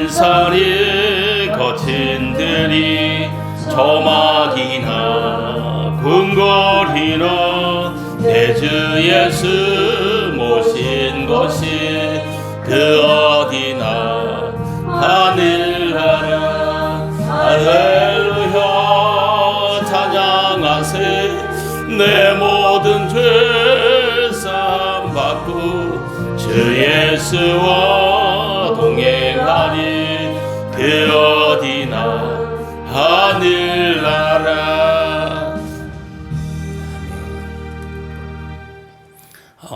살이 거친 들이 조막이나 궁궐이나 내 주 예수 모신 곳이 그 어디나 하늘나라 할렐루야 찬양하세 내 모든 죄 사함 받고 주 예수와 동행하니 그 어디나 하늘나라.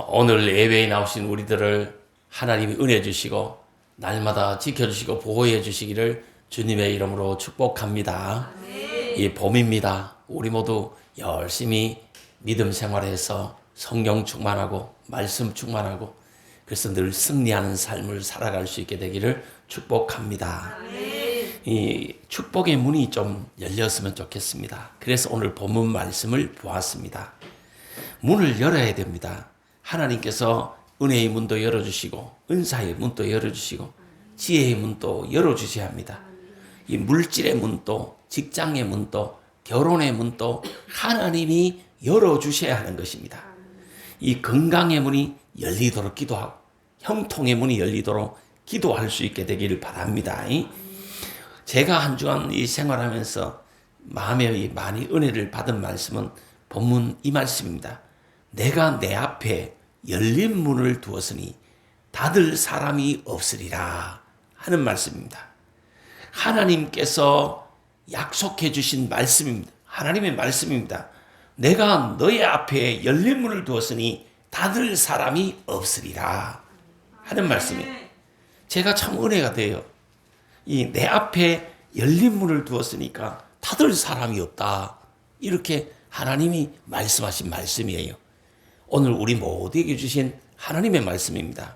오늘 예배에 나오신 우리들을 하나님이 은혜 주시고 날마다 지켜주시고 보호해 주시기를 주님의 이름으로 축복합니다. 이 봄입니다. 우리 모두 열심히 믿음 생활에서 성령 충만하고 말씀 충만하고 그래서 늘 승리하는 삶을 살아갈 수 있게 되기를 축복합니다. 이 축복의 문이 좀 열렸으면 좋겠습니다. 그래서 오늘 본문 말씀을 보았습니다. 문을 열어야 됩니다. 하나님께서 은혜의 문도 열어주시고 은사의 문도 열어주시고 지혜의 문도 열어주셔야 합니다. 이 물질의 문도 직장의 문도 결혼의 문도 하나님이 열어주셔야 하는 것입니다. 이 건강의 문이 열리도록 기도하고 형통의 문이 열리도록 기도할 수 있게 되기를 바랍니다. 제가 한 주간 이 생활하면서 마음에 많이 은혜를 받은 말씀은 본문 이 말씀입니다. 내가 내 앞에 열린 문을 두었으니 닫을 사람이 없으리라 하는 말씀입니다. 하나님께서 약속해 주신 말씀입니다. 하나님의 말씀입니다. 내가 너의 앞에 열린 문을 두었으니 닫을 사람이 없으리라 하는 말씀이에요. 제가 참 은혜가 돼요. 이 내 앞에 열린 문을 두었으니까 닫을 사람이 없다. 이렇게 하나님이 말씀하신 말씀이에요. 오늘 우리 모두에게 주신 하나님의 말씀입니다.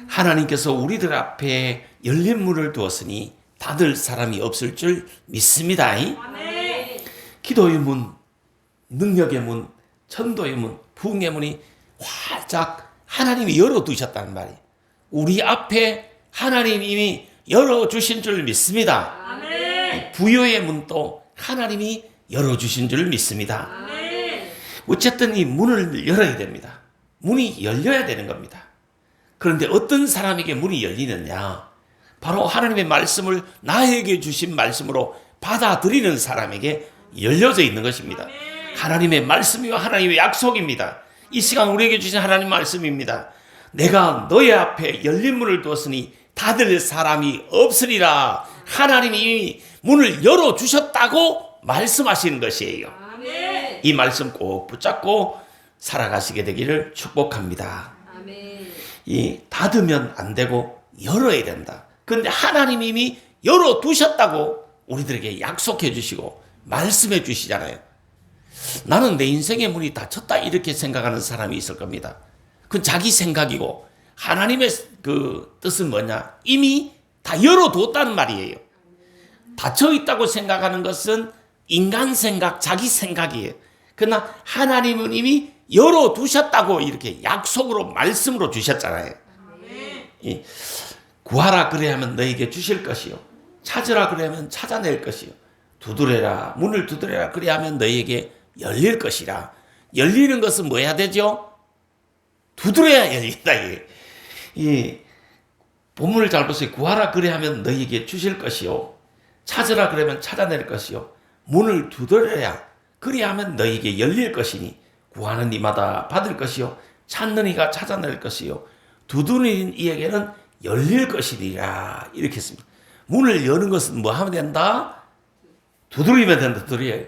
하나님께서 우리들 앞에 열린 문을 두었으니 닫을 사람이 없을 줄 믿습니다. 기도의 문, 능력의 문, 천도의 문, 부흥의 문이 활짝 하나님이 열어두셨다는 말이에요. 우리 앞에 하나님이 이미 열어주신 줄 믿습니다. 부여의 문도 하나님이 열어주신 줄 믿습니다. 어쨌든 이 문을 열어야 됩니다. 문이 열려야 되는 겁니다. 그런데 어떤 사람에게 문이 열리느냐? 바로 하나님의 말씀을 나에게 주신 말씀으로 받아들이는 사람에게 열려져 있는 것입니다. 하나님의 말씀이와 하나님의 약속입니다. 이 시간 우리에게 주신 하나님 말씀입니다. 내가 너의 앞에 열린 문을 두었으니 닫을 사람이 없으리라. 하나님이 이미 문을 열어주셨다고 말씀하시는 것이에요. 이 말씀 꼭 붙잡고 살아가시게 되기를 축복합니다. 이 닫으면 안 되고 열어야 된다. 그런데 하나님이 이미 열어두셨다고 우리들에게 약속해 주시고 말씀해 주시잖아요. 나는 내 인생의 문이 닫혔다 이렇게 생각하는 사람이 있을 겁니다. 그건 자기 생각이고 하나님의 그 뜻은 뭐냐? 이미 다 열어두었다는 말이에요. 닫혀 있다고 생각하는 것은 인간 생각, 자기 생각이에요. 그러나 하나님은 이미 열어두셨다고 이렇게 약속으로 말씀으로 주셨잖아요. 구하라 그래야면 너에게 주실 것이요 찾으라 그래야면 찾아낼 것이요 두드려라 문을 두드려라 그래야면 너에게 열릴 것이라. 열리는 것은 뭐 해야 되죠? 두드려야 열린다. 이 본문을 잘 보세요. 구하라 그래야면 너에게 주실 것이요 찾으라 그러면 찾아낼 것이요 문을 두드려야 그리하면 너에게 열릴 것이니 구하는 이마다 받을 것이요 찾는 이가 찾아낼 것이요 두드리는 이에게는 열릴 것이니라. 이렇게 했습니다. 문을 여는 것은 뭐 하면 된다? 두드리면 된다. 두드려야.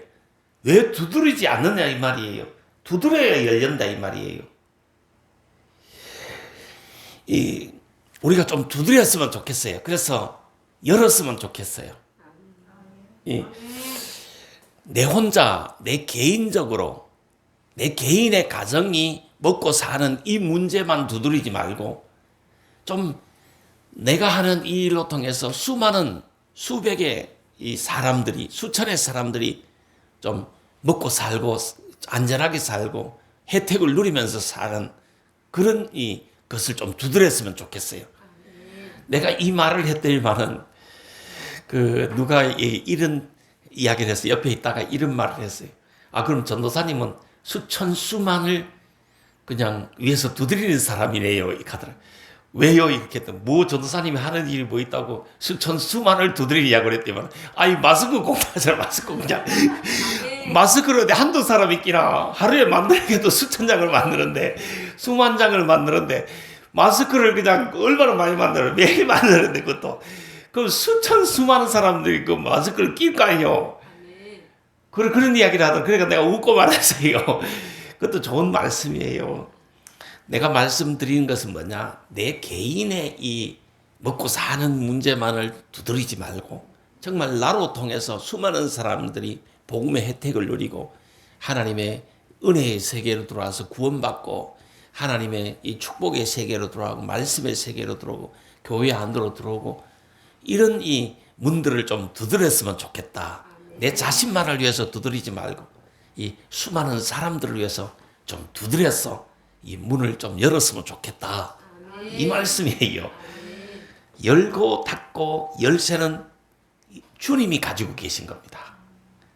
왜 두드리지 않느냐 이 말이에요. 두드려야 열린다 이 말이에요. 우리가 좀 두드렸으면 좋겠어요. 그래서 열었으면 좋겠어요. 내 혼자, 내 개인적으로, 내 개인의 가정이 먹고 사는 이 문제만 두드리지 말고 좀 내가 하는 이 일로 통해서 수많은 수백의 이 사람들이, 수천의 사람들이 좀 먹고 살고 안전하게 살고 혜택을 누리면서 사는 그런 이 것을 좀 두드렸으면 좋겠어요. 내가 이 말을 했더니만은 누가 이런 이야기를 했어요. 옆에 있다가 이런 말을 했어요. 그럼 전도사님은 수천 수만을 그냥 위에서 두드리는 사람이네요. 이 카드를. 왜요? 이렇게 했더니 전도사님이 하는 일이 뭐 있다고 수천 수만을 두드리냐고 그랬더니 마스크 공장이잖아. 마스크 공장. 마스크로 한두 사람 있기나 하루에 만들게도 수천 장을 만드는데 수만 장을 만드는데 마스크를 그냥 얼마나 많이 만들어 매일 만드는데 그것도 그럼 수천 수많은 사람들이 그 마스크를 낄 거 아니에요. 그런 이야기를 하더라고요. 그러니까 내가 웃고 말았어요. 그것도 좋은 말씀이에요. 내가 말씀드리는 것은 뭐냐? 내 개인의 이 먹고 사는 문제만을 두드리지 말고 정말 나로 통해서 수많은 사람들이 복음의 혜택을 누리고 하나님의 은혜의 세계로 들어와서 구원받고 하나님의 이 축복의 세계로 들어가고 말씀의 세계로 들어오고 교회 안으로 들어오고 이런 이 문들을 좀 두드렸으면 좋겠다. 내 자신만을 위해서 두드리지 말고 이 수많은 사람들을 위해서 좀 두드렸어. 이 문을 좀 열었으면 좋겠다. 이 말씀이에요. 열고 닫고 열쇠는 주님이 가지고 계신 겁니다.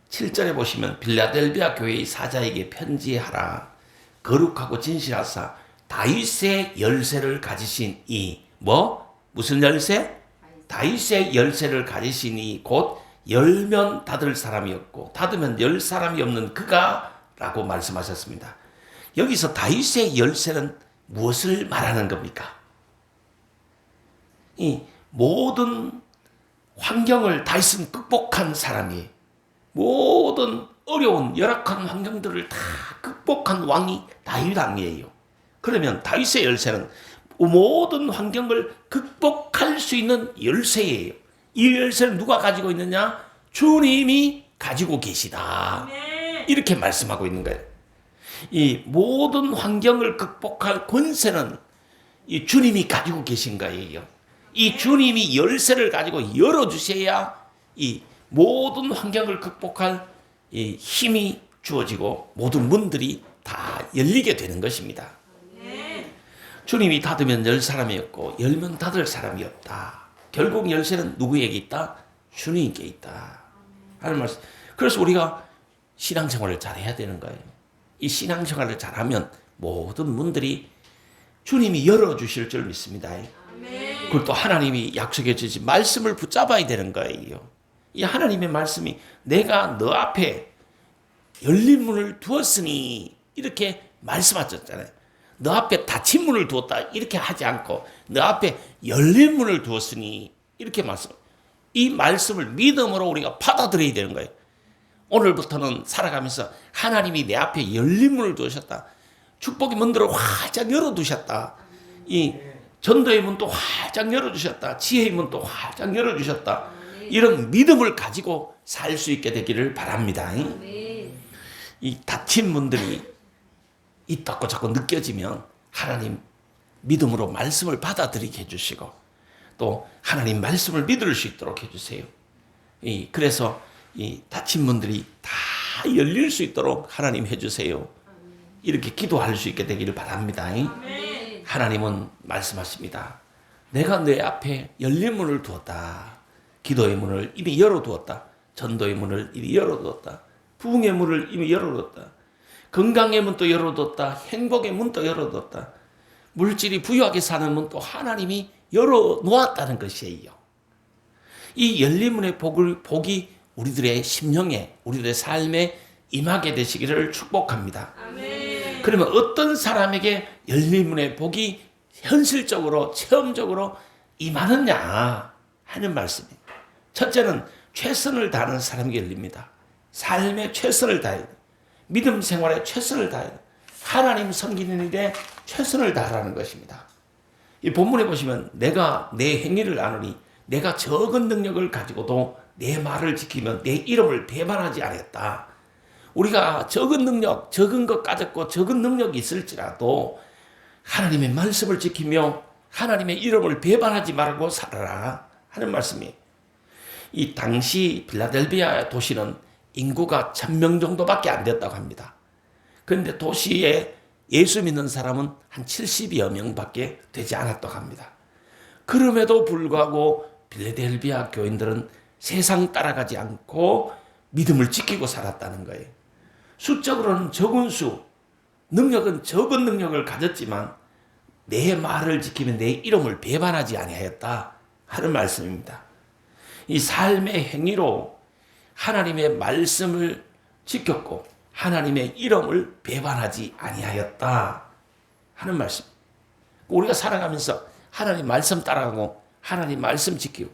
7절에 보시면 빌라델비아 교회의 사자에게 편지하라. 거룩하고 진실하사 다윗의 열쇠를 가지신 무슨 열쇠? 다윗의 열쇠를 가지신 이 곧 열면 닫을 사람이었고 닫으면 열 사람이 없는 그가 라고 말씀하셨습니다. 여기서 다윗의 열쇠는 무엇을 말하는 겁니까? 이 모든 환경을 다윗은 극복한 사람이 모든 어려운 열악한 환경들을 다 극복한 왕이 다윗 왕이에요. 그러면 다윗의 열쇠는 모든 환경을 극복할 수 있는 열쇠예요. 이 열쇠는 누가 가지고 있느냐? 주님이 가지고 계시다. 이렇게 말씀하고 있는 거예요. 이 모든 환경을 극복할 권세는 이 주님이 가지고 계신 거예요. 이 주님이 열쇠를 가지고 열어주셔야 이 모든 환경을 극복할 이 힘이 주어지고 모든 문들이 다 열리게 되는 것입니다. 주님이 닫으면 열 사람이 없고 열면 닫을 사람이 없다. 결국 열쇠는 누구에게 있다? 주님께 있다. 하는 말씀. 그래서 우리가 신앙생활을 잘해야 되는 거예요. 이 신앙생활을 잘하면 모든 문들이 주님이 열어주실 줄 믿습니다. 그리고 또 하나님이 약속해 주신 말씀을 붙잡아야 되는 거예요. 이 하나님의 말씀이 내가 너 앞에 열린 문을 두었으니 이렇게 말씀하셨잖아요. 너 앞에 닫힌 문을 두었다 이렇게 하지 않고 너 앞에 열린 문을 두었으니 이렇게 말씀. 이 말씀을 믿음으로 우리가 받아들여야 되는 거예요. 오늘부터는 살아가면서 하나님이 내 앞에 열린 문을 두셨다. 축복의 문들을 활짝 열어두셨다. 이 전도의 문도 활짝 열어주셨다. 지혜의 문도 활짝 열어주셨다. 이런 믿음을 가지고 살 수 있게 되기를 바랍니다. 이 닫힌 문들이 있다고 자꾸 느껴지면 하나님 믿음으로 말씀을 받아들이게 해주시고 또 하나님 말씀을 믿을 수 있도록 해주세요. 그래서 이 닫힌 문들이 다 열릴 수 있도록 하나님 해주세요. 이렇게 기도할 수 있게 되기를 바랍니다. 하나님은 말씀하십니다. 내가 내 앞에 열린 문을 두었다. 기도의 문을 이미 열어두었다. 전도의 문을 이미 열어두었다. 부흥의 문을 이미 열어두었다. 건강의 문도 열어뒀다. 행복의 문도 열어뒀다. 물질이 부유하게 사는 문도 하나님이 열어놓았다는 것이에요. 이 열린 문의 복이 우리들의 심령에 우리들의 삶에 임하게 되시기를 축복합니다. 아멘. 그러면 어떤 사람에게 열린 문의 복이 현실적으로 체험적으로 임하느냐 하는 말씀이에요. 첫째는 최선을 다하는 사람에게 열립니다. 삶에 최선을 다해야 돼. 믿음 생활에 최선을 다해야 돼. 하나님 섬기는 일에 최선을 다하라는 것입니다. 이 본문에 보시면 내가 내 행위를 아노니 내가 적은 능력을 가지고도 내 말을 지키며 내 이름을 배반하지 않았다. 우리가 적은 능력, 적은 것 가졌고 적은 능력이 있을지라도 하나님의 말씀을 지키며 하나님의 이름을 배반하지 말고 살아라 하는 말씀이에요. 이 당시 빌라델비아 도시는 인구가 1000명 정도밖에 안 됐다고 합니다. 그런데 도시에 예수 믿는 사람은 한 70여 명밖에 되지 않았다고 합니다. 그럼에도 불구하고 빌레델비아 교인들은 세상 따라가지 않고 믿음을 지키고 살았다는 거예요. 수적으로는 적은 수, 능력은 적은 능력을 가졌지만 내 말을 지키면 내 이름을 배반하지 아니하였다 하는 말씀입니다. 이 삶의 행위로 하나님의 말씀을 지켰고 하나님의 이름을 배반하지 아니하였다 하는 말씀. 우리가 살아가면서 하나님 말씀 따라가고 하나님 말씀 지키고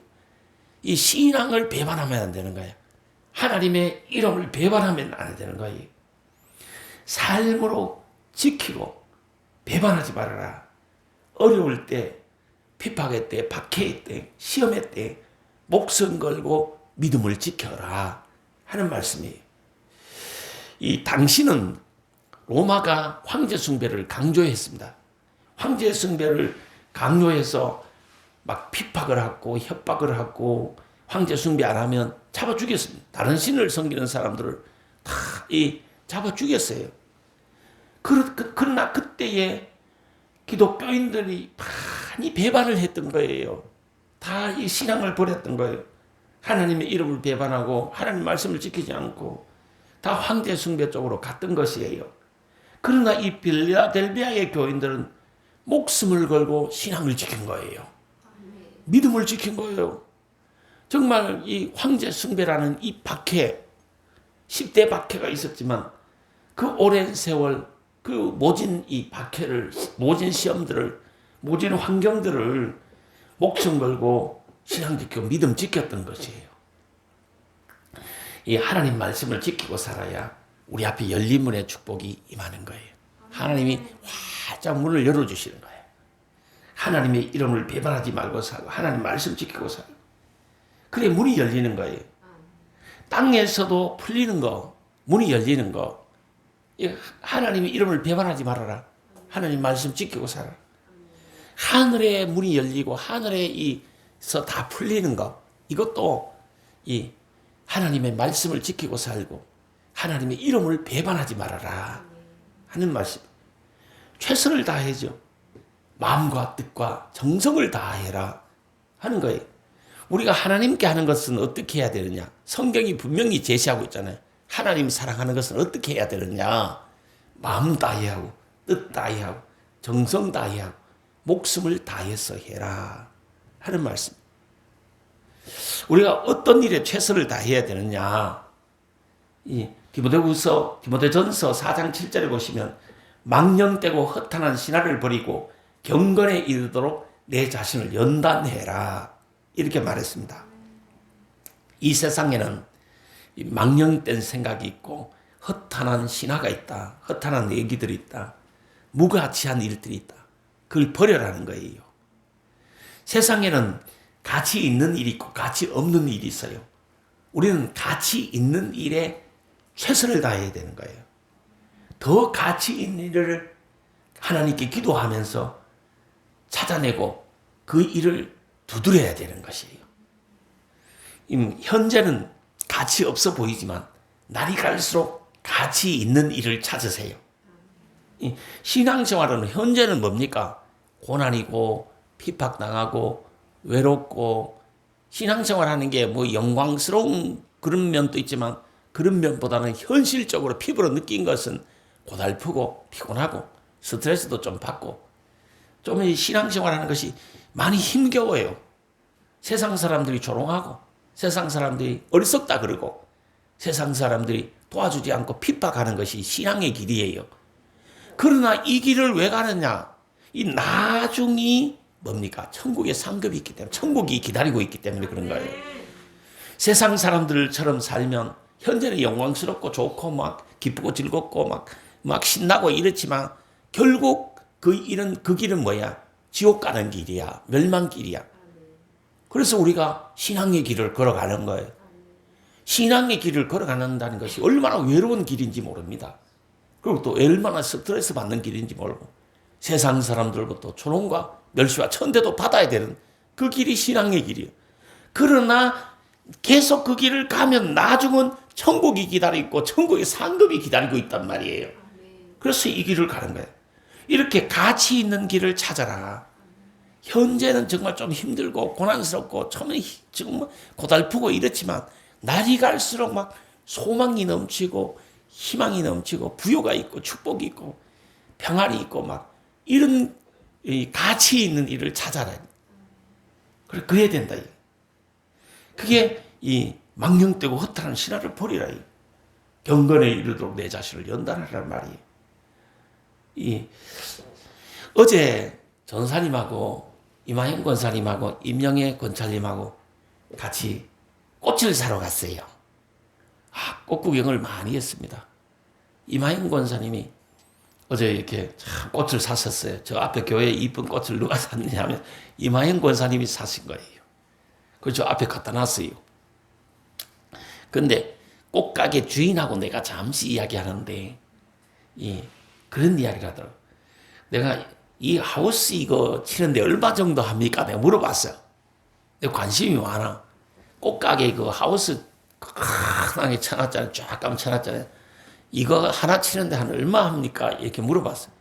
이 신앙을 배반하면 안 되는 거예요. 하나님의 이름을 배반하면 안 되는 거예요. 삶으로 지키고 배반하지 말아라. 어려울 때, 핍박의 때, 박해의 때, 시험의 때 목숨 걸고 믿음을 지켜라 하는 말씀이에요. 이 당시는 로마가 황제 숭배를 강조했습니다. 황제 숭배를 강요해서 막 핍박을 하고 협박을 하고 황제 숭배 안 하면 잡아 죽였습니다. 다른 신을 섬기는 사람들을 다 잡아 죽였어요. 그러나 그때에 기독교인들이 많이 배반을 했던 거예요. 다 이 신앙을 버렸던 거예요. 하나님의 이름을 배반하고 하나님 말씀을 지키지 않고 다 황제 숭배 쪽으로 갔던 것이에요. 그러나 이 빌라델비아의 교인들은 목숨을 걸고 신앙을 지킨 거예요. 믿음을 지킨 거예요. 정말 이 황제 숭배라는 이 박해, 10대 박해가 있었지만 그 오랜 세월 그 모진 이 박해를, 모진 시험들을, 모진 환경들을 목숨 걸고 신앙 지키고 믿음 지켰던 것이에요. 이 하나님 말씀을 지키고 살아야 우리 앞에 열린 문의 축복이 임하는 거예요. 하나님이 활짝 문을 열어주시는 거예요. 하나님의 이름을 배반하지 말고 살고 하나님 말씀 지키고 살고 그래 문이 열리는 거예요. 땅에서도 풀리는 거, 문이 열리는 거. 하나님의 이름을 배반하지 말아라. 하나님 말씀 지키고 살아라. 하늘의 문이 열리고 하늘에서 다 풀리는 거. 이것도 이 하나님의 말씀을 지키고 살고 하나님의 이름을 배반하지 말아라 하는 말씀. 최선을 다해죠. 마음과 뜻과 정성을 다해라 하는 거예요. 우리가 하나님께 하는 것은 어떻게 해야 되느냐? 성경이 분명히 제시하고 있잖아요. 하나님 사랑하는 것은 어떻게 해야 되느냐? 마음 다해하고 뜻 다해하고 정성 다해하고 목숨을 다해서 해라 하는 말씀. 우리가 어떤 일에 최선을 다해야 되느냐? 이 디모데전서 4장 7절에 보시면 망령되고 허탄한 신화를 버리고 경건에 이르도록 내 자신을 연단해라 이렇게 말했습니다. 이 세상에는 망령된 생각이 있고 허탄한 신화가 있다. 허탄한 얘기들이 있다. 무가치한 일들이 있다. 그걸 버려라는 거예요. 세상에는 가치 있는 일이 있고 가치 없는 일이 있어요. 우리는 가치 있는 일에 최선을 다해야 되는 거예요. 더 가치 있는 일을 하나님께 기도하면서 찾아내고 그 일을 두드려야 되는 것이에요. 현재는 가치 없어 보이지만 날이 갈수록 가치 있는 일을 찾으세요. 신앙생활은 현재는 뭡니까? 고난이고 핍박당하고 외롭고 신앙생활하는 게 뭐 영광스러운 그런 면도 있지만 그런 면보다는 현실적으로 피부로 느낀 것은 고달프고 피곤하고 스트레스도 좀 받고 좀 신앙생활하는 것이 많이 힘겨워요. 세상 사람들이 조롱하고 세상 사람들이 어리석다 그러고 세상 사람들이 도와주지 않고 핍박하는 것이 신앙의 길이에요. 그러나 이 길을 왜 가느냐? 이 나중이 뭡니까? 천국의 상급이 있기 때문에 천국이 기다리고 있기 때문에 그런 거예요. 세상 사람들처럼 살면 현재는 영광스럽고 좋고 막 기쁘고 즐겁고 막 신나고 이렇지만 결국 그 길은 뭐야? 지옥 가는 길이야. 멸망길이야. 그래서 우리가 신앙의 길을 걸어가는 거예요. 신앙의 길을 걸어가는다는 것이 얼마나 외로운 길인지 모릅니다. 그리고 또 얼마나 스트레스 받는 길인지 모르고 세상 사람들부터 조롱과 멸시와 천대도 받아야 되는 그 길이 신앙의 길이에요. 그러나 계속 그 길을 가면 나중은 천국이 기다리고 있고 천국의 상급이 기다리고 있단 말이에요. 그래서 이 길을 가는 거예요. 이렇게 가치 있는 길을 찾아라. 현재는 정말 좀 힘들고 고난스럽고 처음에 지금 뭐 고달프고 이렇지만 날이 갈수록 막 소망이 넘치고 희망이 넘치고 부요가 있고 축복이 있고 평안이 있고 막 이런 이 가치 있는 일을 찾아라. 그래야 된다. 그게 이 망령되고 허탈한 신화를 버리라. 경건에 이르도록 내 자신을 연단하라는 말이에요. 어제 전사님하고 이마현 권사님하고 임영애 권찰님하고 같이 꽃을 사러 갔어요. 꽃 구경을 많이 했습니다. 이마현 권사님이 어제 이렇게 참 꽃을 샀었어요. 저 앞에 교회에 이쁜 꽃을 누가 샀느냐 하면 이마현 권사님이 사신 거예요. 그래서 저 앞에 갖다 놨어요. 근데 꽃가게 주인하고 내가 잠시 이야기하는데 그런 이야기를 하더라고요. 내가 이 하우스 이거 치는데 얼마 정도 합니까? 내가 물어봤어요. 내가 관심이 많아. 꽃가게 그 하우스 크게 쳐놨잖아요. 쫙 감춰놨잖아요. 이거 하나 치는데 한 얼마 합니까? 이렇게 물어봤어요.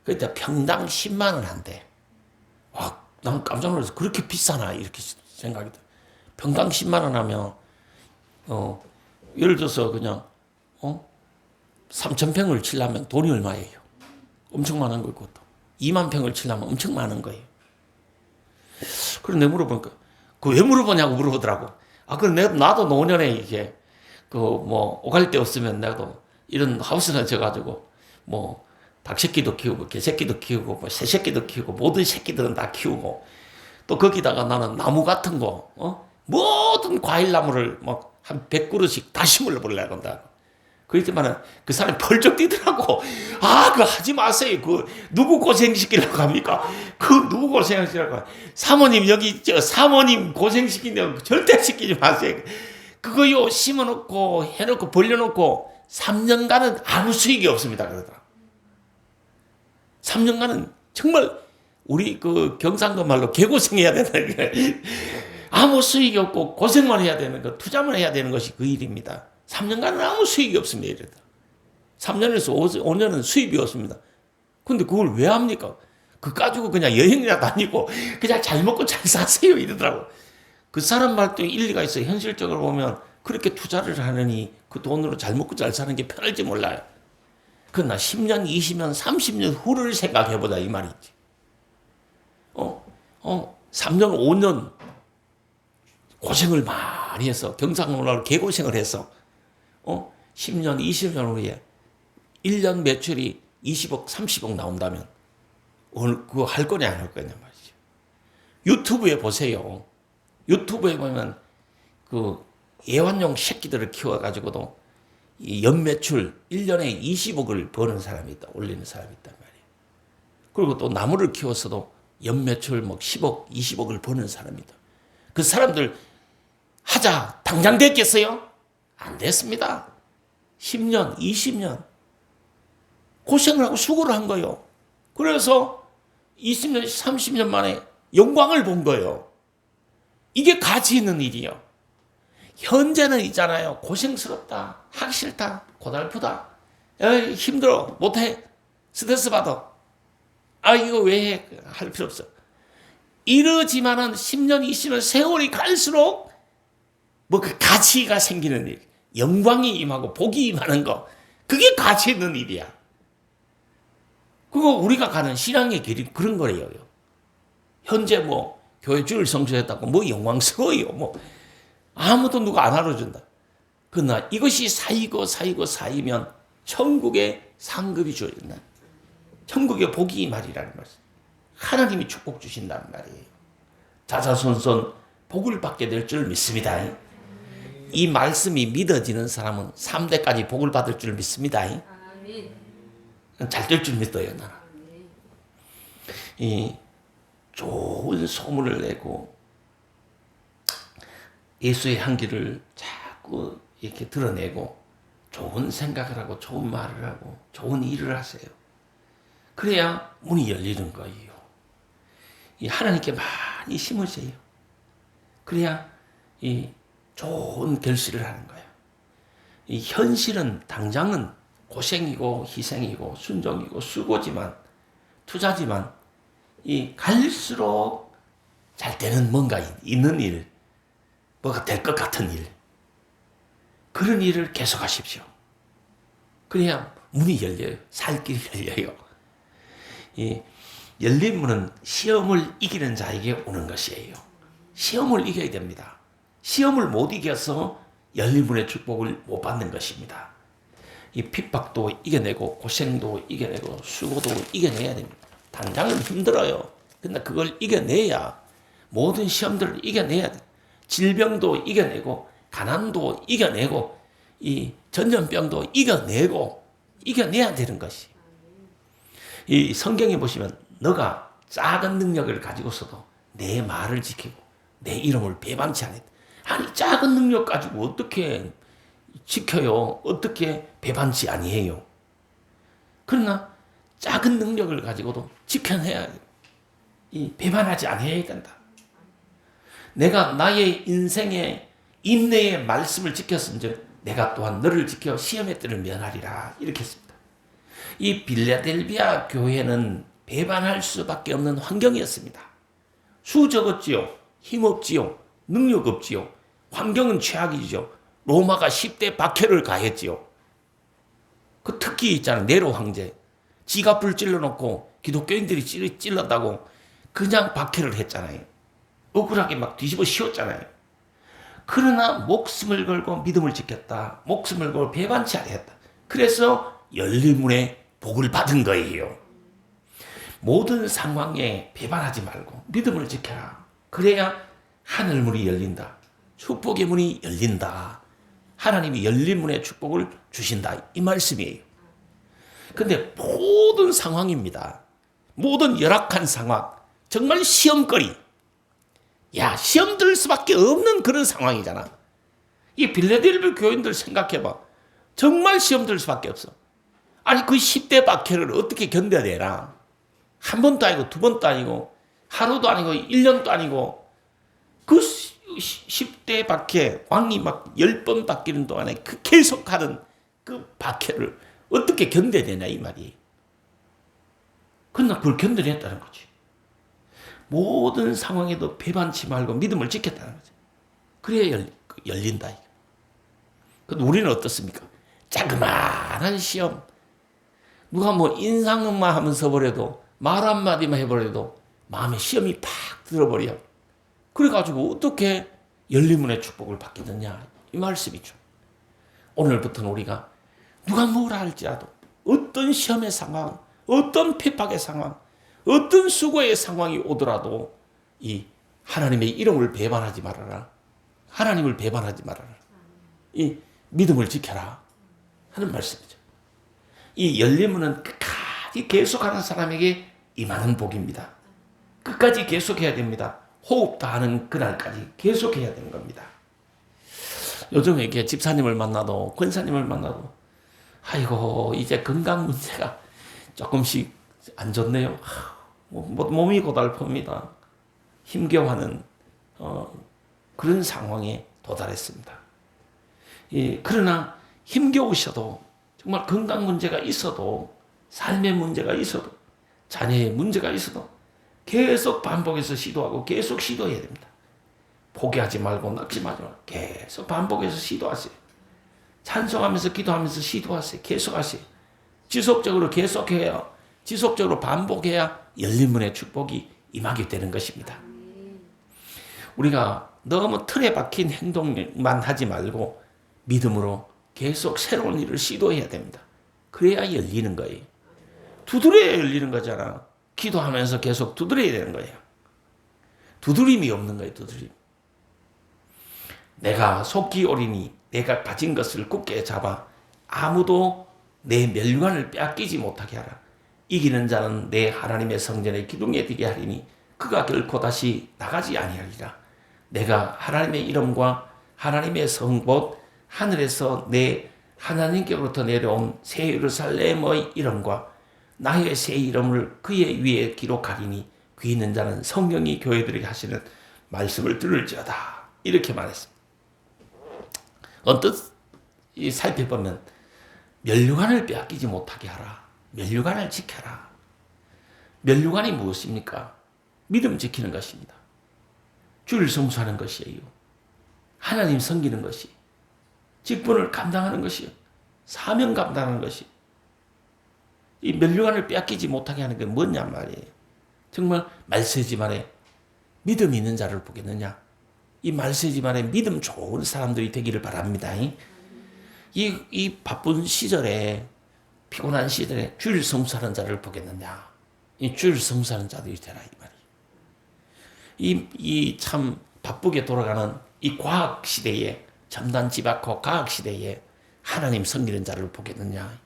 그때 평당 10만 원 한대. 와, 난 깜짝 놀라서 그렇게 비싸나? 이렇게 생각이 들어요. 평당 10만 원 하면, 예를 들어서 그냥, 3,000평을 치려면 돈이 얼마예요? 엄청 많은 걸 것도. 2만 평을 치려면 엄청 많은 거예요. 그래서 내가 물어보니까, 왜 물어보냐고 물어보더라고. 그럼 나도 노년에 이게, 오갈 데 없으면 나도 이런 하우스나 져가지고, 닭새끼도 키우고, 개새끼도 키우고, 새새끼도 키우고, 모든 새끼들은 다 키우고, 또 거기다가 나는 나무 같은 거, 모든 과일나무를 한 100그루씩 다 심으려 보려고 한다. 그랬지만은 그 사람이 펄쩍 뛰더라고. 그거 하지 마세요. 누구 고생시키려고 합니까? 누구 고생시키려고 합니까? 사모님, 사모님 고생시키려고 절대 시키지 마세요. 그거요, 심어놓고, 해놓고, 벌려놓고, 3년간은 아무 수익이 없습니다. 그러더라. 3년간은 정말, 우리 경상도 말로 개고생해야 된다는 게, 아무 수익이 없고, 고생만 해야 되는 거, 투자만 해야 되는 것이 그 일입니다. 3년간은 아무 수익이 없습니다. 이러더라. 3년에서 5년은 수입이 없습니다. 근데 그걸 왜 합니까? 그거 가지고 그냥 여행이나 다니고, 그냥 잘 먹고 잘 사세요. 이러더라고. 그 사람 말도 일리가 있어요. 현실적으로 보면 그렇게 투자를 하느니 그 돈으로 잘 먹고 잘 사는 게 편할지 몰라요. 그러나 10년, 20년, 30년 후를 생각해보자 이 말이지. 3년, 5년 고생을 많이 해서 경상도로 개고생을 해서 10년, 20년 후에 1년 매출이 20억, 30억 나온다면 그거 할 거냐 안 할 거냐 말이죠. 유튜브에 보세요. 유튜브에 보면 애완용 새끼들을 키워가지고도 연매출 1년에 20억을 버는 사람이 있다. 올리는 사람이 있단 말이에요. 그리고 또 나무를 키워서도 연매출 10억, 20억을 버는 사람이다. 그 사람들 하자 당장 됐겠어요? 안 됐습니다. 10년, 20년 고생을 하고 수고를 한 거예요. 그래서 20년, 30년 만에 영광을 본 거예요. 이게 가치 있는 일이에요. 현재는 있잖아요. 고생스럽다, 하기 싫다, 고달프다, 힘들어, 못해, 스트레스 받아. 이거 왜 해? 할 필요 없어. 이러지만은 10년, 20년 세월이 갈수록 그 가치가 생기는 일, 영광이 임하고 복이 임하는 거, 그게 가치 있는 일이야. 그거 우리가 가는 신앙의 길이 그런 거래요. 현재 교회 주일 성수했다고 영광스러워요. 아무도 누가 안 알아준다. 그러나 이것이 쌓이면 천국의 상급이 주어진다. 천국의 복이 임하리라는 말씀. 하나님이 축복 주신다는 말이에요. 자자손손 복을 받게 될 줄 믿습니다. 이 말씀이 믿어지는 사람은 3대까지 복을 받을 줄 믿습니다. 잘 될 줄 믿어요. 나는. 이 좋은 소문을 내고 예수의 향기를 자꾸 이렇게 드러내고 좋은 생각을 하고 좋은 말을 하고 좋은 일을 하세요. 그래야 문이 열리는 거예요. 이 하나님께 많이 심으세요. 그래야 이 좋은 결실을 하는 거예요. 이 현실은 당장은 고생이고 희생이고 순종이고 수고지만 투자지만 이 갈수록 잘 되는 뭔가 있는 일, 뭐가 될 것 같은 일, 그런 일을 계속하십시오. 그래야 문이 열려요. 살 길이 열려요. 이 열린 문은 시험을 이기는 자에게 오는 것이에요. 시험을 이겨야 됩니다. 시험을 못 이겨서 열린 문의 축복을 못 받는 것입니다. 이 핍박도 이겨내고 고생도 이겨내고 수고도 이겨내야 됩니다. 당장은 힘들어요. 근데 그걸 이겨내야 모든 시험들을 이겨내야 돼. 질병도 이겨내고 가난도 이겨내고 이 전염병도 이겨내야 되는 것이. 이 성경에 보시면 너가 작은 능력을 가지고서도 내 말을 지키고 내 이름을 배반치 않았다. 아니 작은 능력 가지고 어떻게 지켜요? 어떻게 배반치 아니해요? 그러나 작은 능력을 가지고도 지켜내야 이 배반하지 아니해야 된다. 내가 나의 인생의 인내의 말씀을 지켰은즉 내가 또한 너를 지켜 시험의 때를 면하리라 이렇게 했습니다. 이 빌라델비아 교회는 배반할 수밖에 없는 환경이었습니다. 수 적었지요. 힘없지요. 능력 없지요. 환경은 최악이죠. 로마가 10대 박해를 가했지요. 그 특기 있잖아요. 네로 황제. 지가 불 찔러놓고 기독교인들이 찔렀다고 그냥 박해를 했잖아요. 억울하게 막 뒤집어 씌웠잖아요. 그러나 목숨을 걸고 믿음을 지켰다. 목숨을 걸고 배반치 아니했다. 그래서 열린 문에 복을 받은 거예요. 모든 상황에 배반하지 말고 믿음을 지켜라. 그래야 하늘 문이 열린다. 축복의 문이 열린다. 하나님이 열린 문에 축복을 주신다. 이 말씀이에요. 근데 모든 상황입니다. 모든 열악한 상황, 정말 시험거리. 야, 시험 들 수밖에 없는 그런 상황이잖아. 이 빌라델비아 교인들 생각해봐. 정말 시험 들 수밖에 없어. 아니 그 10대 박해를 어떻게 견뎌야 되나? 한 번도 아니고 두 번도 아니고 하루도 아니고 1년도 아니고 그 10대 박해, 왕이 막 10번 바뀌는 동안에 그 계속하는 그 박해를 어떻게 견뎌야 되냐 이 말이. 그러나 그걸 견뎌냈다는 거지. 모든 상황에도 배반치 말고 믿음을 지켰다는 거지. 그래야 열린다. 근데 우리는 어떻습니까? 자그마한 시험. 누가 뭐 인상만 하면서 버려도 말 한마디만 해버려도 마음에 시험이 팍 들어버려. 그래가지고 어떻게 열린 문의 축복을 받겠느냐 이 말씀이죠. 오늘부터는 우리가 누가 뭐라 할지라도 어떤 시험의 상황, 어떤 핍박의 상황, 어떤 수고의 상황이 오더라도 이 하나님의 이름을 배반하지 말아라. 하나님을 배반하지 말아라. 이 믿음을 지켜라 하는 말씀이죠. 이 열린 문은 끝까지 계속하는 사람에게 임하는 복입니다. 끝까지 계속해야 됩니다. 호흡 다하는 그날까지 계속해야 되는 겁니다. 요즘 이렇게 집사님을 만나도 권사님을 만나도 아이고 이제 건강 문제가 조금씩 안 좋네요. 몸이 고달픕니다. 힘겨워하는 그런 상황에 도달했습니다. 그러나 힘겨우셔도 정말 건강 문제가 있어도 삶의 문제가 있어도 자녀의 문제가 있어도 계속 반복해서 시도하고 계속 시도해야 됩니다. 포기하지 말고 낙심하지 말고 계속 반복해서 시도하세요. 찬송하면서 기도하면서 시도하세요. 계속하세요. 지속적으로 계속해야 지속적으로 반복해야 열린 문의 축복이 임하게 되는 것입니다. 우리가 너무 틀에 박힌 행동만 하지 말고 믿음으로 계속 새로운 일을 시도해야 됩니다. 그래야 열리는 거예요. 두드려야 열리는 거잖아. 기도하면서 계속 두드려야 되는 거예요. 두드림이 없는 거예요. 두드림. 내가 속기 오리니 내가 가진 것을 굳게 잡아 아무도 내 멸관을 빼앗기지 못하게 하라. 이기는 자는 내 하나님의 성전의 기둥에 들게 하리니 그가 결코 다시 나가지 아니하리라. 내가 하나님의 이름과 하나님의 성봇 하늘에서 내 하나님께로부터 내려온 새 예루살렘의 이름과 나의 새 이름을 그의 위에 기록하리니 귀 있는 자는 성령이 교회들에게 하시는 말씀을 들을지어다. 이렇게 말했습니다. 언뜻 살펴보면 멸류관을 빼앗기지 못하게 하라. 멸류관을 지켜라. 면류관이 무엇입니까? 믿음 지키는 것입니다. 주를 성수하는 것이에요. 하나님 섬기는 것이, 직분을 감당하는 것이요, 사명 감당하는 것이. 이 면류관을 빼앗기지 못하게 하는 게 뭐냐 말이에요. 정말 말세지만에 믿음 있는 자를 보겠느냐. 이 말세지만에 믿음 좋은 사람들이 되기를 바랍니다. 이 바쁜 시절에, 피곤한 시절에 주를 성수하는 자를 보겠느냐. 이 주를 성수하는 자들이 되라 이 말이에요. 이 참 바쁘게 돌아가는 이 과학 시대에, 첨단 집약호 과학 시대에 하나님 섬기는 자를 보겠느냐.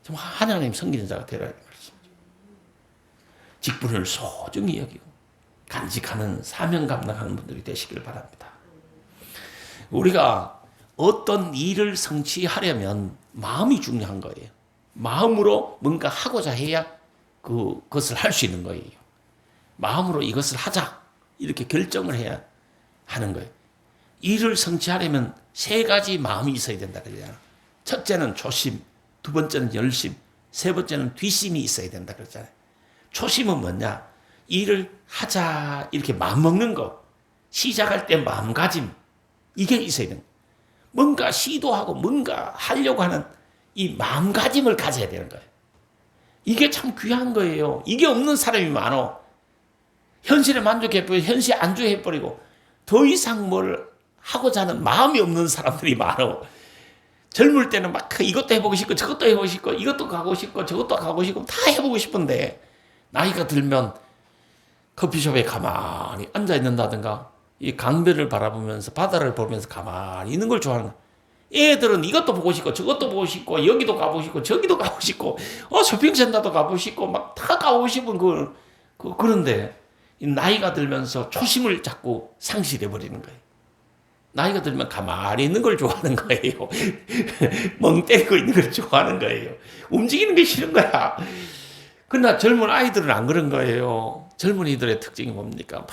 정말 하나님 섬기는 자가 되라 이 말씀이죠. 직분을 소중히 여기고 간직하는, 사명 감당하는 분들이 되시길 바랍니다. 우리가 어떤 일을 성취하려면 마음이 중요한 거예요. 마음으로 뭔가 하고자 해야 그것을 할 수 있는 거예요. 마음으로 이것을 하자 이렇게 결정을 해야 하는 거예요. 일을 성취하려면 세 가지 마음이 있어야 된다 그러잖아요. 첫째는 초심, 두 번째는 열심, 세 번째는 뒷심이 있어야 된다 그러잖아요. 초심은 뭐냐? 일을 하자 이렇게 마음 먹는 거, 시작할 때 마음가짐, 이게 있어야 된다. 뭔가 시도하고 뭔가 하려고 하는 이 마음가짐을 가져야 되는 거예요. 이게 참 귀한 거예요. 이게 없는 사람이 많어. 현실에 만족해버리고 현실에 안주해버리고 더 이상 뭘 하고자 하는 마음이 없는 사람들이 많어. 젊을 때는 막 이것도 해보고 싶고 저것도 해보고 싶고 이것도 가고 싶고 저것도 가고 싶고 다 해보고 싶은데 나이가 들면 커피숍에 가만히 앉아있는다든가 이 강변을 바라보면서 바다를 보면서 가만히 있는 걸 좋아하는 거야. 애들은 이것도 보고 싶고 저것도 보고 싶고 여기도 가보고 싶고 저기도 가보고 싶고 쇼핑센터도 가보고 싶고 막 다 가보고 싶은 그런데 나이가 들면서 초심을 자꾸 상실해버리는 거예요. 나이가 들면 가만히 있는 걸 좋아하는 거예요. 멍 때리고 있는 걸 좋아하는 거예요. 움직이는 게 싫은 거야. 그러나 젊은 아이들은 안 그런 거예요. 젊은이들의 특징이 뭡니까? 막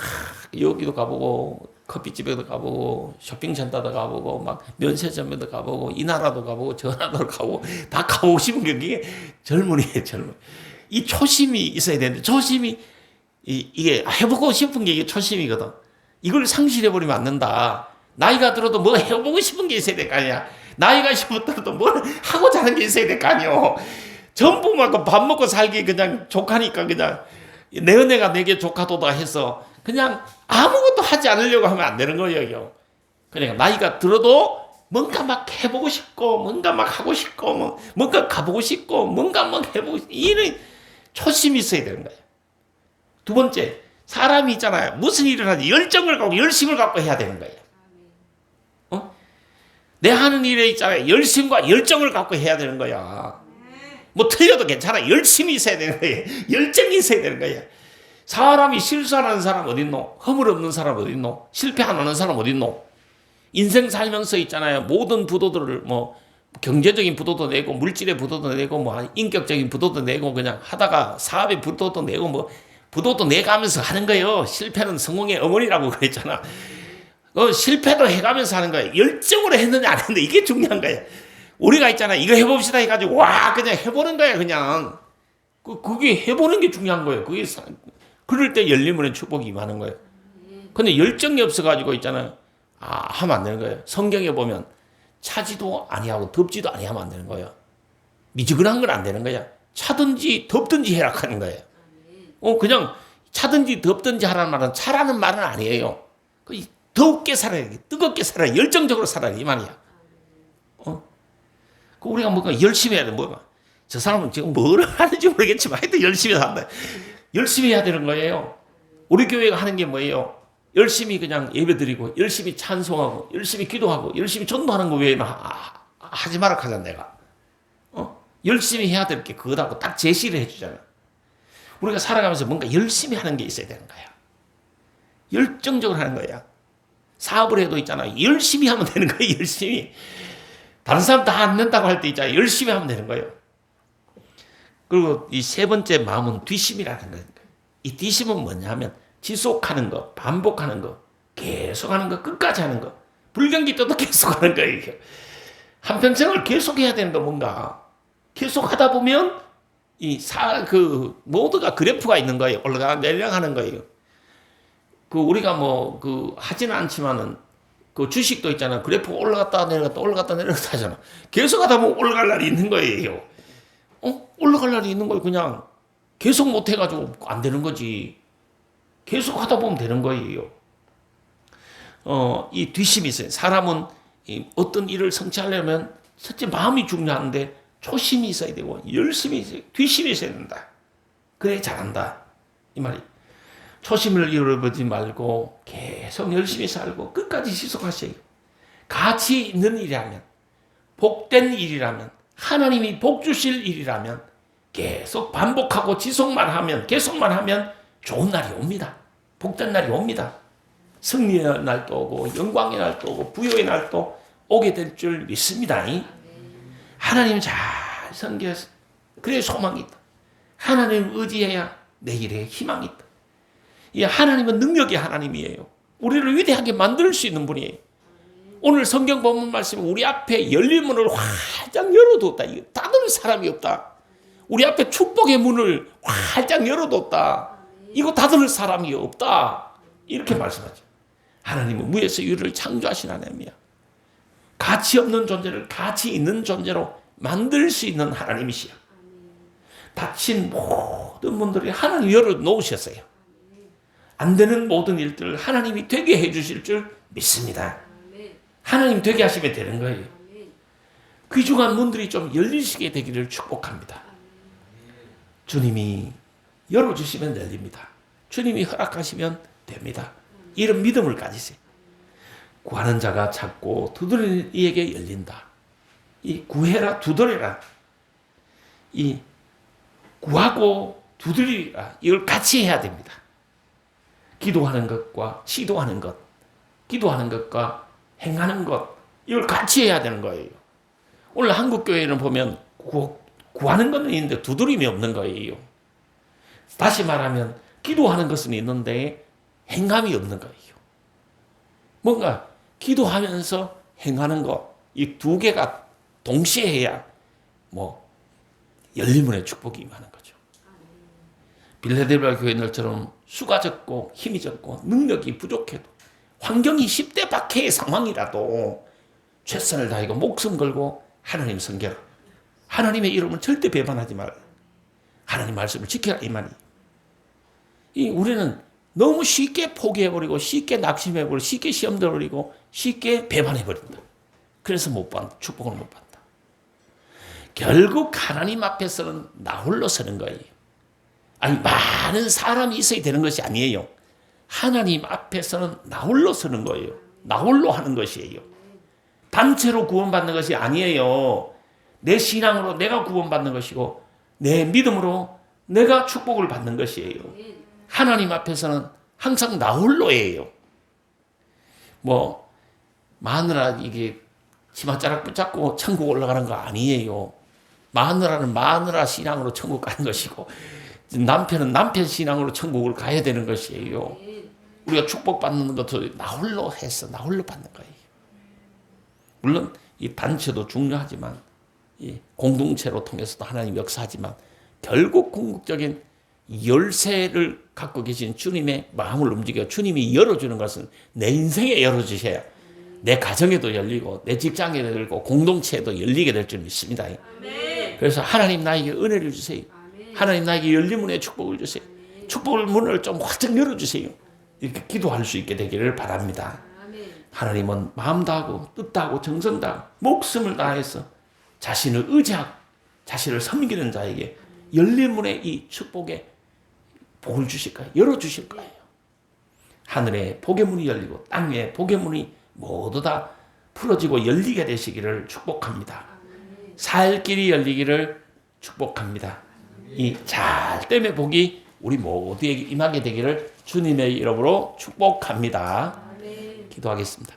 여기도 가보고 커피집에도 가보고 쇼핑센터도 가보고 막 면세점에도 가보고 이 나라도 가보고 저 나라도 가보고 다 가보고 싶은 게 그게 젊은이에요. 젊은. 이 초심이 있어야 되는데 초심이 이게 해보고 싶은 게 이게 초심이거든. 이걸 상실해버리면 안 된다. 나이가 들어도 뭐 해보고 싶은 게 있어야 될 거 아니야. 나이가 들어도 뭘 하고자 하는 게 있어야 될 거 아니야. 전부 막 밥 먹고 살기 그냥 족하니까 그냥 내 은혜가 내게 족하도다 해서 그냥 아무것도 하지 않으려고 하면 안 되는 거예요. 그러니까 나이가 들어도 뭔가 막 해보고 싶고 뭔가 막 하고 싶고 뭔가 가보고 싶고 뭔가 막 해보고 싶고 이런 초심이 있어야 되는 거예요. 두 번째, 사람이 있잖아요. 무슨 일을 하지 열정을 갖고 열심을 갖고 해야 되는 거예요. 내 하는 일에 있잖아요. 열심과 열정을 갖고 해야 되는 거야. 뭐 틀려도 괜찮아. 열심히 있어야 되는 거예요. 열정이 있어야 되는 거예요. 사람이 실수하는 사람 어딨노? 허물 없는 사람 어딨노? 실패 안 하는 사람 어딨노? 인생 살면서 있잖아요. 모든 부도들을 뭐 경제적인 부도도 내고 물질의 부도도 내고 뭐 인격적인 부도도 내고 그냥 하다가 사업의 부도도 내고 뭐 부도도 내가면서 하는 거예요. 실패는 성공의 어머니라고 그랬잖아. 실패도 해가면서 하는 거예요. 열정으로 했느냐 안 했느냐 이게 중요한 거예요. 우리가 있잖아. 이거 해봅시다 해가지고 와 그냥 해보는 거야 그냥. 그게 해보는 게 중요한 거예요. 그럴 때 열림의 축복이 임하는 거예요. 근데 열정이 없어가지고 있잖아요. 하면 안 되는 거예요. 성경에 보면 차지도 아니하고 덥지도 아니하면 안 되는 거예요. 미지근한 건 안 되는 거야. 차든지 덥든지 해라 하는 거예요. 그냥 차든지 덥든지 하라는 말은 차라는 말은 아니에요. 더욱게 살아야 돼. 뜨겁게 살아야 열정적으로 살아야 이 말이야. 우리가 뭔가 열심히 해야 돼. 저 사람은 지금 뭘 하는지 모르겠지만 하여튼 열심히 산다. 열심히 해야 되는 거예요. 우리 교회가 하는 게 뭐예요? 열심히 그냥 예배드리고 열심히 찬송하고 열심히 기도하고 열심히 전도하는 거 외에는 하지 마라 하잖아 내가. 열심히 해야 될 게 그거다고 딱 제시를 해주잖아. 우리가 살아가면서 뭔가 열심히 하는 게 있어야 되는 거야. 열정적으로 하는 거야. 사업을 해도 있잖아. 열심히 하면 되는 거예요. 열심히. 다른 사람 다 안 된다고 할 때 있잖아. 열심히 하면 되는 거예요. 그리고 이 세 번째 마음은 뒷심이라는 거예요. 이 뒷심은 뭐냐면 지속하는 거, 반복하는 거, 계속하는 거, 끝까지 하는 거. 불경기 때도 계속하는 거예요. 이게. 한평생을 계속해야 되는 거 뭔가. 계속하다 보면 모두가 그래프가 있는 거예요. 올라가 내려가는 거예요. 우리가 하지는 않지만은 주식도 있잖아요. 그래프 올라갔다 내려갔다 올라갔다 내려갔다 하잖아. 계속 하다 보면 올라갈 날이 있는 거예요. 올라갈 날이 있는 걸 그냥 계속 못 해가지고 안 되는 거지. 계속 하다 보면 되는 거예요. 이 뒷심이 있어요. 사람은 어떤 일을 성취하려면 첫째 마음이 중요한데 초심이 있어야 되고 열심히 있어야 되고 뒷심이 있어야 된다. 그래 잘한다. 이 말이. 초심을 잃어버리지 말고 계속 열심히 살고 끝까지 지속하셔야 돼요. 가치 있는 일이라면, 복된 일이라면, 하나님이 복 주실 일이라면 계속 반복하고 지속만 하면, 계속만 하면 좋은 날이 옵니다. 복된 날이 옵니다. 승리의 날도 오고 영광의 날도 오고 부여의 날도 오게 될 줄 믿습니다. 하나님 잘 섬겨서 그래야 소망이 있다. 하나님 의지해야 내일의 희망이 있다. 이 하나님은 능력의 하나님이에요. 우리를 위대하게 만들 수 있는 분이에요. 오늘 성경 본문 말씀 우리 앞에 열린 문을 활짝 열어뒀다. 닫을 사람이 없다. 우리 앞에 축복의 문을 활짝 열어뒀다. 이거 닫을 사람이 없다. 이렇게 말씀하죠. 하나님은 무에서 유를 창조하신 하나님이야. 가치 없는 존재를 가치 있는 존재로 만들 수 있는 하나님이시야. 닫힌 모든 문들이 하나님 열어놓으셨어요. 안 되는 모든 일들을 하나님이 되게 해주실 줄 믿습니다. 하나님 되게 하시면 되는 거예요. 귀중한 문들이 좀 열리시게 되기를 축복합니다. 주님이 열어주시면 열립니다. 주님이 허락하시면 됩니다. 이런 믿음을 가지세요. 구하는 자가 찾고 두드리는 이에게 열린다. 이 구해라 두드려라. 이 구하고 두드리라. 이걸 같이 해야 됩니다. 기도하는 것과 시도하는 것, 기도하는 것과 행하는 것, 이걸 같이 해야 되는 거예요. 오늘 한국 교회는 보면 구하는 것은 있는데 두드림이 없는 거예요. 다시 말하면 기도하는 것은 있는데 행함이 없는 거예요. 뭔가 기도하면서 행하는 것, 이 두 개가 동시에 해야 열림문의 축복이 임하는 거죠. 빌라델비아 교회들처럼 수가 적고 힘이 적고 능력이 부족해도 환경이 10대 박해의 상황이라도 최선을 다하고 목숨 걸고 하나님 섬겨라. 하나님의 이름은 절대 배반하지 말라. 하나님 말씀을 지켜라 이 말이. 우리는 너무 쉽게 포기해버리고 쉽게 낙심해버리고 쉽게 시험 들어버리고 쉽게 배반해버린다. 그래서 축복을 못 받는다. 결국 하나님 앞에서는 나 홀로 서는 거예요. 아니 많은 사람이 있어야 되는 것이 아니에요. 하나님 앞에서는 나 홀로 서는 거예요. 나 홀로 하는 것이에요. 단체로 구원받는 것이 아니에요. 내 신앙으로 내가 구원받는 것이고 내 믿음으로 내가 축복을 받는 것이에요. 하나님 앞에서는 항상 나 홀로예요. 마누라 이게 치맛자락 붙잡고 천국 올라가는 거 아니에요. 마누라는 마누라 신앙으로 천국 가는 것이고 남편은 남편 신앙으로 천국을 가야 되는 것이에요. 우리가 축복받는 것도 나 홀로 해서 나 홀로 받는 거예요. 물론 이 단체도 중요하지만 이 공동체로 통해서도 하나님 역사하지만 결국 궁극적인 열쇠를 갖고 계신 주님의 마음을 움직여 주님이 열어주는 것은 내 인생에 열어주셔야 내 가정에도 열리고 내 직장에도 열리고 공동체에도 열리게 될 줄 믿습니다. 그래서 하나님 나에게 은혜를 주세요. 하나님 나에게 열린 문의 축복을 주세요. 축복의 문을 좀 활짝 열어주세요. 이렇게 기도할 수 있게 되기를 바랍니다. 하나님은 마음 다하고 뜻 다하고 정성 다하고 목숨을 다해서 자신을 의지하고 자신을 섬기는 자에게 열린 문의 이 축복의 복을 주실 거예요. 열어주실 거예요. 하늘에 복의 문이 열리고 땅 위에 복의 문이 모두 다 풀어지고 열리게 되시기를 축복합니다. 살 길이 열리기를 축복합니다. 이 잘됨의 복이 우리 모두에게 임하게 되기를 주님의 이름으로 축복합니다. 기도하겠습니다.